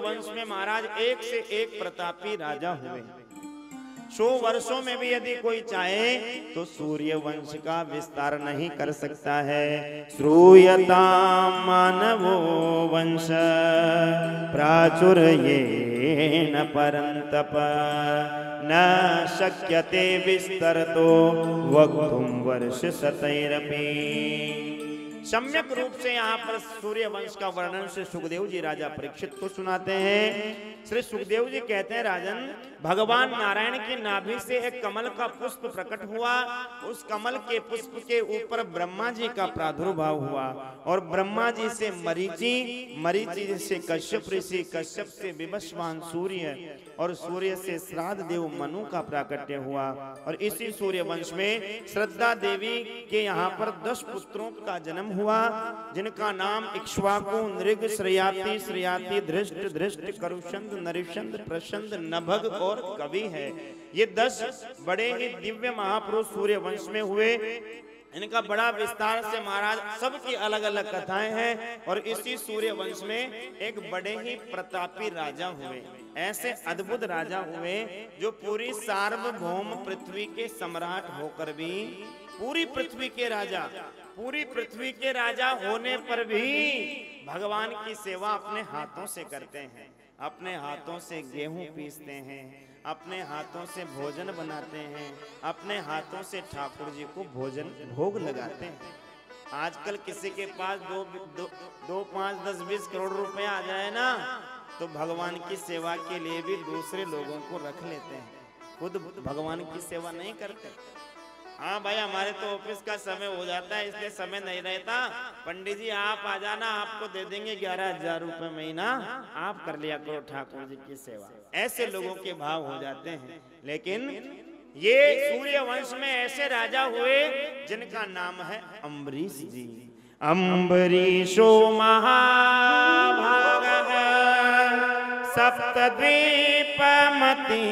वंश में महाराज एक से एक प्रतापी राजा हुए। 100 वर्षों में भी यदि कोई चाहे तो सूर्य वंश का विस्तार नहीं कर सकता है। श्रूयता मानवो वंश प्राचुर्येण परन्तप न शक्यते विस्तरतो वक्तुं वर्ष शतैरपि। सम्यक रूप से यहाँ पर सूर्य वंश का वर्णन श्री सुखदेव जी राजा परीक्षित को सुनाते हैं। श्री सुखदेव जी कहते हैं, राजन, भगवान नारायण की नाभि से एक कमल का पुष्प प्रकट हुआ। उस कमल के पुष्प के ऊपर ब्रह्मा जी का प्रादुर्भाव हुआ और ब्रह्मा जी से मरीचि, मरीचि से कश्यप ऋषि, कश्यप से विवस्वान सूर्य और सूर्य से श्राद्ध देव मनु का प्राकट्य हुआ। और इसी सूर्य वंश में श्रद्धा देवी के यहाँ पर 10 पुत्रों का जन्म हुआ, जिनका नाम इक्ष्वाकु, नृग, श्रयाति, श्रयाति, धृष्ट, धृष्ट, करुषंद, नरिषंद, प्रशंद, नभग और कवि है। ये 10 बड़े ही दिव्य महापुरुष सूर्य वंश में हुए। इनका बड़ा विस्तार से महाराज सबकी अलग अलग कथाएं हैं। और इसी सूर्य वंश में एक बड़े ही प्रतापी राजा हुए। ऐसे अद्भुत राजा हुए जो पूरी सार्वभौम पृथ्वी के सम्राट होकर भी, पूरी पृथ्वी के राजा, पूरी पृथ्वी के राजा होने पर भी भगवान की सेवा अपने हाथों से करते हैं। अपने हाथों से गेहूं पीसते हैं, अपने हाथों से भोजन बनाते हैं, अपने हाथों से ठाकुर जी को भोजन भोग लगाते हैं। आजकल किसी के पास 2, 5, 10, 20 करोड़ रुपया आ जाए ना, तो भगवान की सेवा के लिए भी दूसरे लोगों को रख लेते हैं, खुद भगवान की सेवा नहीं करते। हाँ भाई, हमारे तो ऑफिस का समय हो जाता है, इसलिए समय नहीं रहता। पंडित जी आप आ जाना, आपको दे देंगे 11,000 रुपए महीना, आप कर लिया करो ठाकुर जी की सेवा। ऐसे लोगों के भाव हो जाते हैं। लेकिन ये सूर्य वंश में ऐसे राजा हुए जिनका नाम है अम्बरीश जी। अम्बरीशो महाभाग सप्तद्वीपमति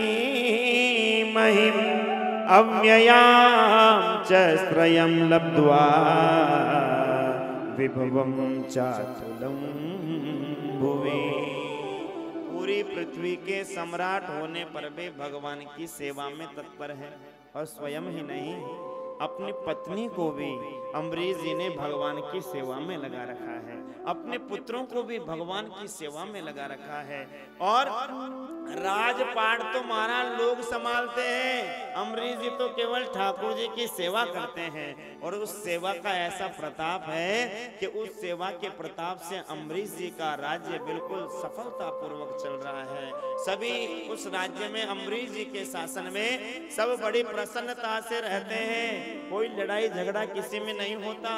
महिम अव्ययां च श्रयं लब्ध्वा विभवं चातुलं भुवि। पूरी पृथ्वी के सम्राट होने पर भी भगवान की सेवा में तत्पर है। और स्वयं ही नहीं, अपनी पत्नी को भी अम्बरीश जी ने भगवान की सेवा में लगा रखा है। अपने पुत्रों को भी भगवान की सेवा में लगा रखा है। और राजपाट तो महाराज लोग संभालते हैं, अम्बरीश जी तो केवल ठाकुर जी की सेवा करते हैं। और उस सेवा का ऐसा प्रताप है कि उस सेवा के प्रताप से अम्बरीश जी का राज्य बिल्कुल सफलता पूर्वक चल रहा है। सभी उस राज्य में अम्बरीश जी के शासन में सब बड़ी प्रसन्नता से रहते हैं। कोई लड़ाई झगड़ा किसी में नहीं होता,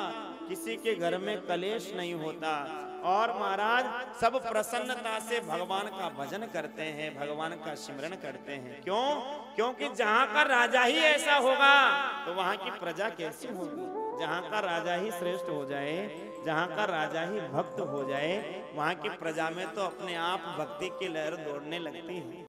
किसी के घर में कलेश नहीं होता। और महाराज सब प्रसन्नता से भगवान का भजन करते हैं, भगवान का सिमरन करते हैं। क्यों? क्योंकि जहाँ का राजा ही ऐसा होगा तो वहाँ की प्रजा कैसी होगी। जहाँ का राजा ही श्रेष्ठ हो जाए, जहाँ का राजा ही भक्त हो जाए, वहाँ की प्रजा में तो अपने आप भक्ति की लहर दौड़ने लगती है।